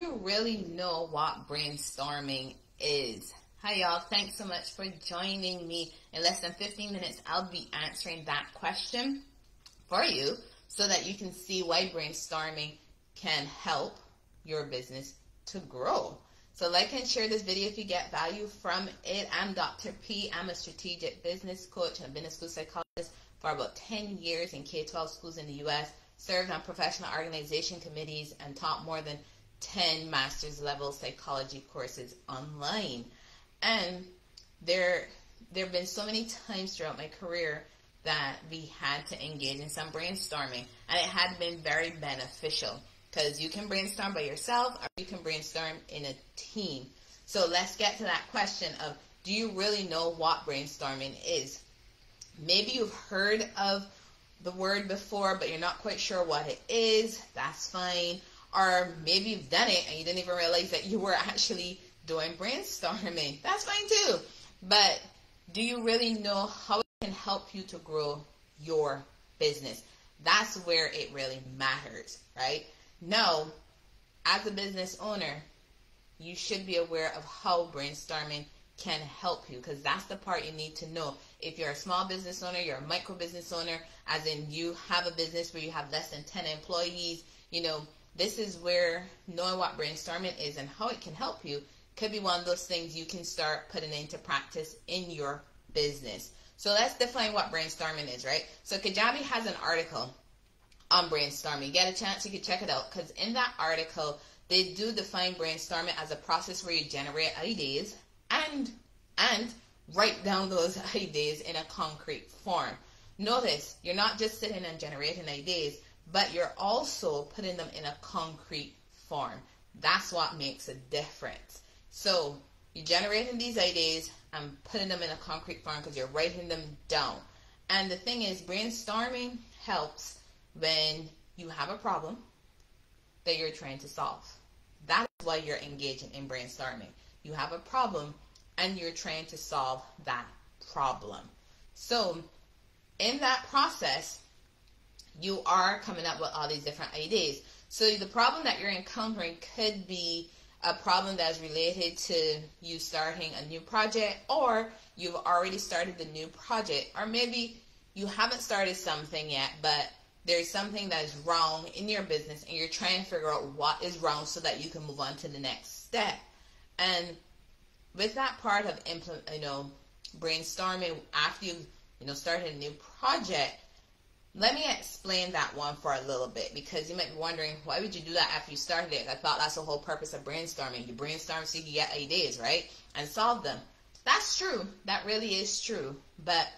You really know what brainstorming is. Hi y'all, thanks so much for joining me. In less than 15 minutes, I'll be answering that question for you so that you can see why brainstorming can help your business to grow. So like and share this video if you get value from it. I'm Dr. P. I'm a strategic business coach. I've been a school psychologist for about 10 years in K-12 schools in the U.S., served on professional organization committees, and taught more than 10 master's level psychology courses online. And there have been so many times throughout my career that we had to engage in some brainstorming, and it had been very beneficial because you can brainstorm by yourself or you can brainstorm in a team. So let's get to that question of, do you really know what brainstorming is? Maybe you've heard of the word before, but you're not quite sure what it is. That's fine. Or maybe you've done it and you didn't even realize that you were actually doing brainstorming. That's fine too. But do you really know how it can help you to grow your business? That's where it really matters, right? Now, as a business owner, you should be aware of how brainstorming can help you, because that's the part you need to know. If you're a small business owner, you're a micro business owner, as in you have a business where you have less than 10 employees, this is where knowing what brainstorming is and how it can help you could be one of those things you can start putting into practice in your business. So let's define what brainstorming is, right? So Kajabi has an article on brainstorming. Get a chance, you can check it out, because in that article, they do define brainstorming as a process where you generate ideas and write down those ideas in a concrete form. Notice, you're not just sitting and generating ideas, but you're also putting them in a concrete form. That's what makes a difference. So you're generating these ideas and putting them in a concrete form because you're writing them down. And the thing is, brainstorming helps when you have a problem that you're trying to solve. That's why you're engaging in brainstorming. You have a problem and you're trying to solve that problem. So in that process, you are coming up with all these different ideas. So the problem that you're encountering could be a problem that's related to you starting a new project, or you've already started the new project, or maybe you haven't started something yet, but there's something that is wrong in your business and you're trying to figure out what is wrong so that you can move on to the next step. And with that part of brainstorming after you started a new project, let me explain that one for a little bit, because you might be wondering, why would you do that after you started it? I thought that's the whole purpose of brainstorming. You brainstorm so you can get ideas, right? And solve them. That's true. That really is true. But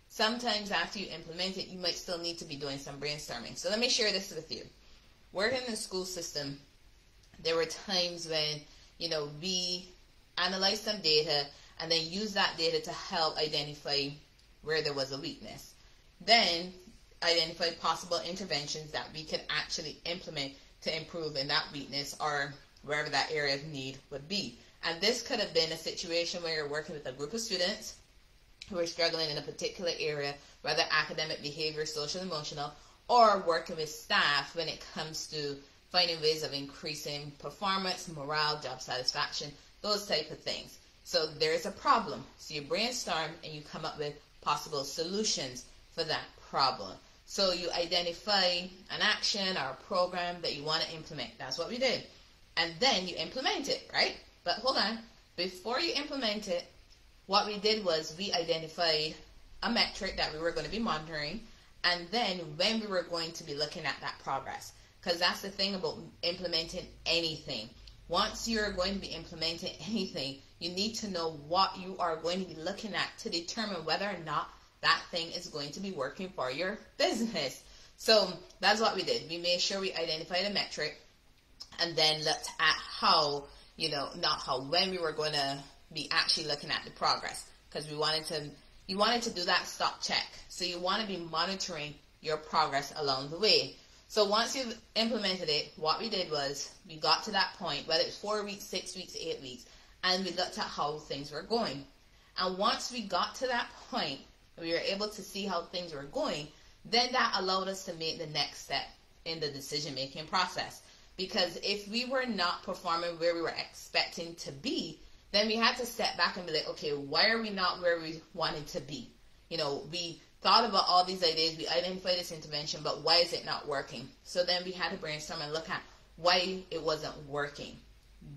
sometimes after you implement it, you might still need to be doing some brainstorming. So let me share this with you. Working in the school system, there were times when, we analyzed some data and then used that data to help identify where there was a weakness. Then identify possible interventions that we could actually implement to improve in that weakness or wherever that area of need would be. And this could have been a situation where you're working with a group of students who are struggling in a particular area, whether academic, behavior, social, emotional, or working with staff when it comes to finding ways of increasing performance, morale, job satisfaction, those type of things. So there's a problem. So you brainstorm and you come up with possible solutions for that problem. So you identify an action or a program that you want to implement. That's what we did. And then you implement it, right? But hold on. Before you implement it, what we did was we identified a metric that we were going to be monitoring, and then when we were going to be looking at that progress. Because that's the thing about implementing anything. Once you're going to be implementing anything, you need to know what you are going to be looking at to determine whether or not that thing is going to be working for your business. So that's what we did. We made sure we identified a metric and then looked at how, when we were going to be actually looking at the progress, because you wanted to do that stop check. So you want to be monitoring your progress along the way. So once you've implemented it, what we did was we got to that point, whether it's 4 weeks, 6 weeks, 8 weeks, and we looked at how things were going. And once we got to that point, we were able to see how things were going, then that allowed us to make the next step in the decision-making process. Because if we were not performing where we were expecting to be, then we had to step back and be like, okay, why are we not where we wanted to be? You know, we thought about all these ideas, we identified this intervention, but why is it not working? So then we had to brainstorm and look at why it wasn't working.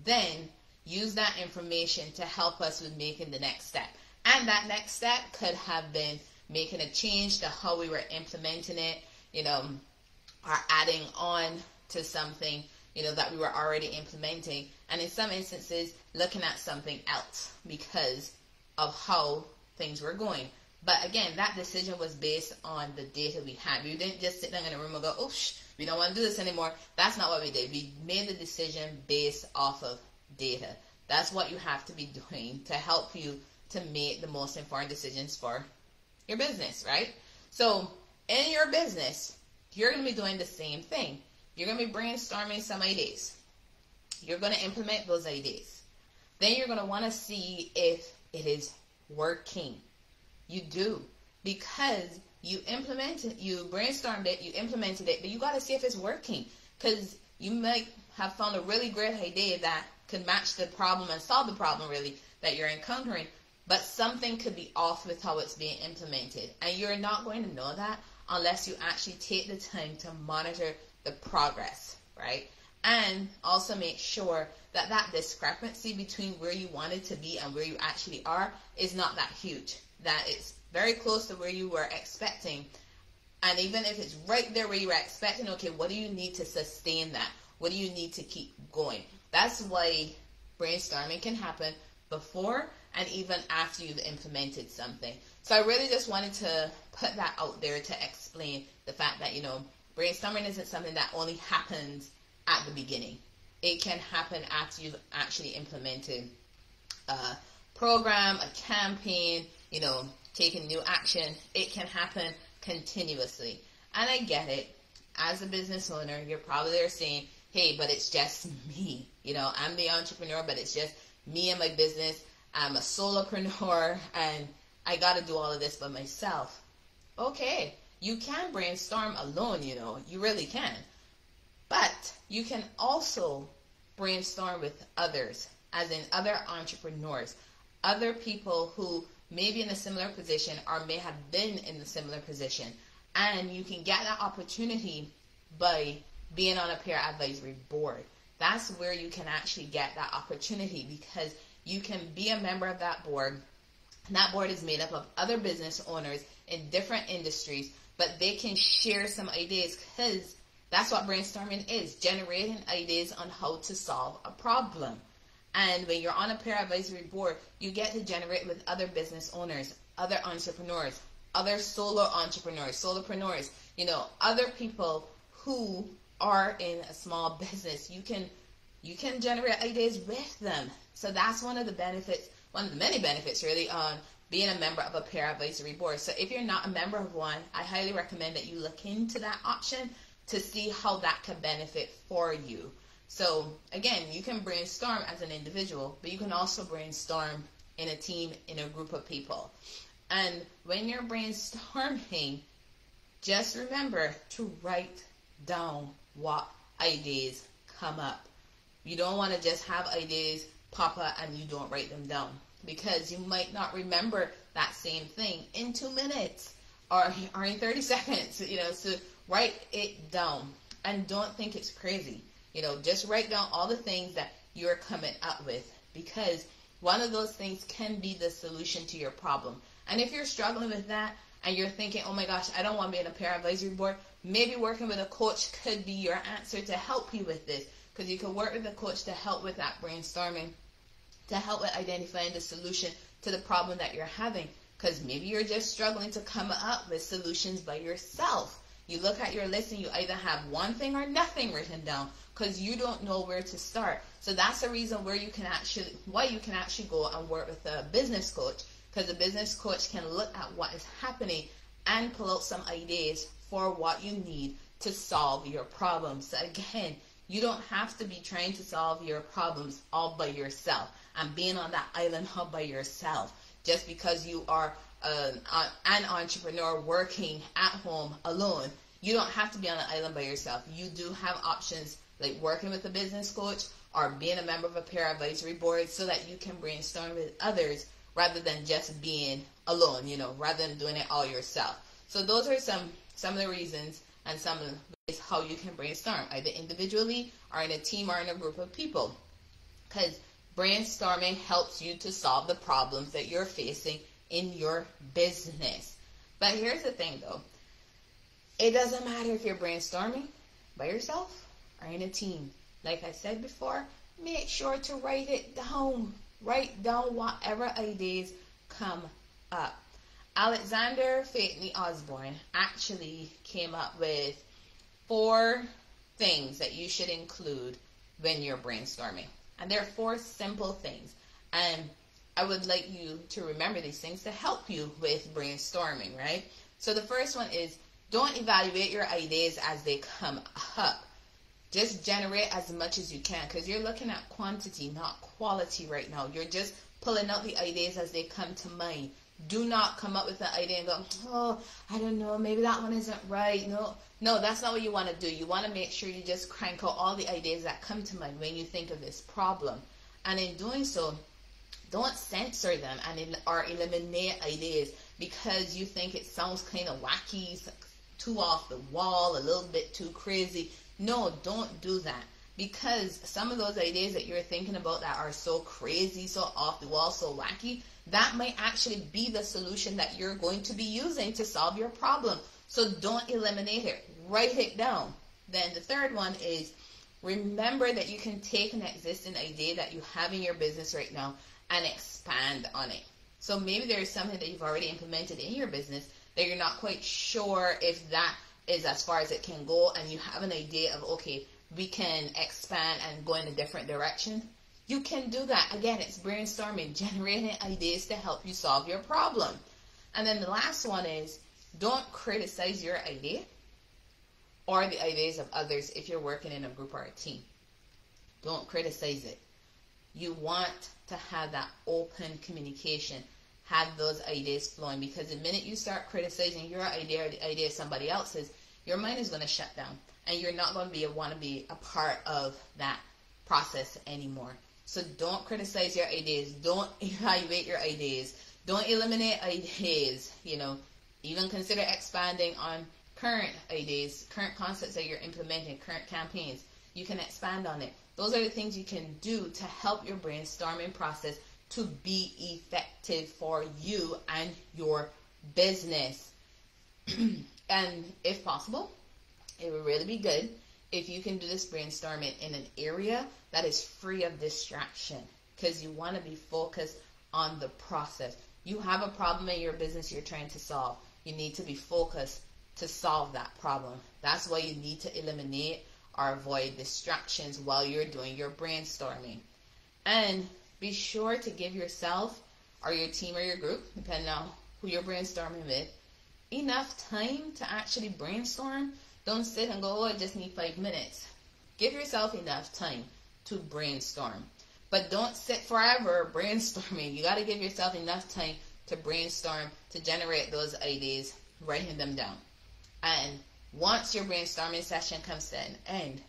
Then use that information to help us with making the next step. And that next step could have been making a change to how we were implementing it, you know, or adding on to something, you know, that we were already implementing. And in some instances, looking at something else because of how things were going. But again, that decision was based on the data we had. We didn't just sit down in a room and go, oh, we don't want to do this anymore. That's not what we did. We made the decision based off of data. That's what you have to be doing to help you to make the most informed decisions for your business, right? So in your business, you're going to be doing the same thing. You're going to be brainstorming some ideas. You're going to implement those ideas. Then you're going to want to see if it is working. You do, because you brainstormed it, you implemented it, but you got to see if it's working, because you might have found a really great idea that could match the problem and solve the problem really that you're encountering, but something could be off with how it's being implemented, and you're not going to know that unless you actually take the time to monitor the progress, right? And also make sure that that discrepancy between where you wanted to be and where you actually are is not that huge, that it's very close to where you were expecting. And even if it's right there where you were expecting, okay, what do you need to sustain that? What do you need to keep going? That's why brainstorming can happen before and even after you've implemented something. So I really just wanted to put that out there to explain the fact that, you know, brainstorming isn't something that only happens at the beginning. It can happen after you've actually implemented a program, a campaign, you know, taking new action. It can happen continuously. And I get it. As a business owner, you're probably there saying, hey, but it's just me. You know, I'm the entrepreneur, but it's just me and my business. I'm a solopreneur, and I got to do all of this by myself. Okay, you can brainstorm alone, you know, you really can. But you can also brainstorm with others, as in other entrepreneurs, other people who may be in a similar position or may have been in a similar position. And you can get that opportunity by being on a peer advisory board. That's where you can actually get that opportunity, because you can be a member of that board. And that board is made up of other business owners in different industries, but they can share some ideas, because that's what brainstorming is, generating ideas on how to solve a problem. And when you're on a peer advisory board, you get to generate with other business owners, other entrepreneurs, other solo entrepreneurs, solopreneurs, you know, other people who are in a small business. You can generate ideas with them. So that's one of the benefits, one of the many benefits really, on being a member of a peer advisory board. So if you're not a member of one, I highly recommend that you look into that option to see how that could benefit for you. So again, you can brainstorm as an individual, but you can also brainstorm in a team, in a group of people. And when you're brainstorming, just remember to write down what ideas come up. You don't want to just have ideas pop up and you don't write them down, because you might not remember that same thing in 2 minutes or in 30 seconds, you know. So write it down and don't think it's crazy. You know, just write down all the things that you're coming up with, because one of those things can be the solution to your problem. And if you're struggling with that and you're thinking, oh my gosh, I don't want to be in a peer advisory board, maybe working with a coach could be your answer to help you with this, because you can work with a coach to help with that brainstorming, to help with identifying the solution to the problem that you're having, because maybe you're just struggling to come up with solutions by yourself. You look at your list and you either have one thing or nothing written down, because you don't know where to start. So that's the reason why you can actually go and work with a business coach, because the business coach can look at what is happening and pull out some ideas for what you need to solve your problems. So again, you don't have to be trying to solve your problems all by yourself and being on that island all by yourself just because you are an entrepreneur working at home alone. You don't have to be on an island by yourself. You do have options like working with a business coach or being a member of a peer advisory board, so that you can brainstorm with others rather than just being alone, rather than doing it all yourself. So those are some of the reasons and some of the ways how you can brainstorm, either individually or in a team or in a group of people. Because brainstorming helps you to solve the problems that you're facing in your business. But here's the thing though. It doesn't matter if you're brainstorming by yourself or in a team. Like I said before, make sure to write it down. Write down whatever ideas come up. Alexander Phaetony Osborne actually came up with 4 things that you should include when you're brainstorming. And there are 4 simple things. And I would like you to remember these things to help you with brainstorming, right? So the first one is, don't evaluate your ideas as they come up. Just generate as much as you can, because you're looking at quantity, not quality right now. You're just pulling out the ideas as they come to mind. Do not come up with an idea and go, oh, I don't know, maybe that one isn't right. No, that's not what you want to do. You want to make sure you just crank out all the ideas that come to mind when you think of this problem. And in doing so, don't censor them or eliminate ideas because you think it sounds kind of wacky, too off the wall, a little bit too crazy. No, don't do that, because some of those ideas that you're thinking about that are so crazy, so off the wall, so wacky, that might actually be the solution that you're going to be using to solve your problem. So don't eliminate it. Write it down. Then the third one is, remember that you can take an existing idea that you have in your business right now and expand on it. So maybe there's something that you've already implemented in your business that you're not quite sure if that is as far as it can go, and you have an idea of, okay, we can expand and go in a different direction. You can do that. Again, it's brainstorming, generating ideas to help you solve your problem. And then the last one is, don't criticize your idea or the ideas of others if you're working in a group or a team. Don't criticize it. You want to have that open communication, have those ideas flowing, because the minute you start criticizing your idea or the idea of somebody else's, your mind is going to shut down and you're not going to want to be a part of that process anymore. So don't criticize your ideas. Don't evaluate your ideas. Don't eliminate ideas. Even consider expanding on current ideas, current concepts that you're implementing, current campaigns. You can expand on it. Those are the things you can do to help your brainstorming process to be effective for you and your business. And if possible, it would really be good if you can do this brainstorming in an area that is free of distraction, because you want to be focused on the process. You have a problem in your business you're trying to solve. You need to be focused to solve that problem. That's why you need to eliminate or avoid distractions while you're doing your brainstorming. And be sure to give yourself or your team or your group, depending on who you're brainstorming with, enough time to actually brainstorm. Don't sit and go, oh, I just need 5 minutes. Give yourself enough time to brainstorm. But don't sit forever brainstorming. You got to give yourself enough time to brainstorm, to generate those ideas, writing them down. And once your brainstorming session comes to an end,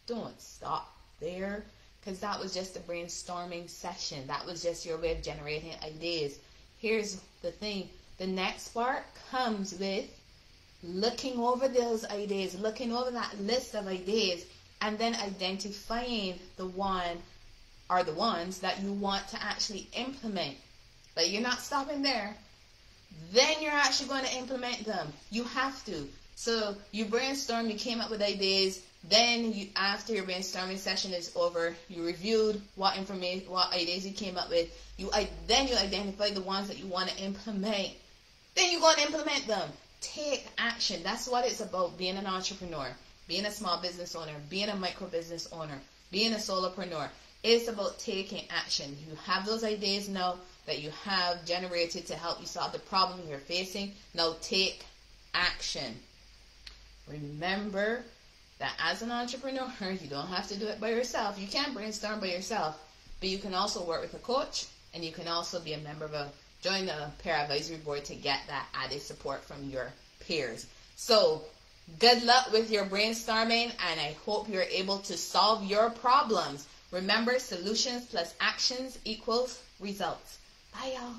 don't stop there, because that was just a brainstorming session. That was just your way of generating ideas. Here's the thing. The next part comes with looking over those ideas, looking over that list of ideas, and then identifying the one or the ones that you want to actually implement. But you're not stopping there. Then you're actually going to implement them. You have to. So you brainstorm, you came up with ideas. Then after your brainstorming session is over, you reviewed what ideas you came up with. Then you identify the ones that you want to implement. Then you go and implement them. Take action. That's what it's about, being an entrepreneur, being a small business owner, being a micro business owner, being a solopreneur. It's about taking action. You have those ideas now that you have generated to help you solve the problem you're facing. Now take action. Remember that as an entrepreneur, you don't have to do it by yourself. You can brainstorm by yourself, but you can also work with a coach, and you can also be a member of join the peer advisory board to get that added support from your peers. So Good luck with your brainstorming, and I hope you're able to solve your problems. Remember, solutions plus actions equals results. Bye, y'all.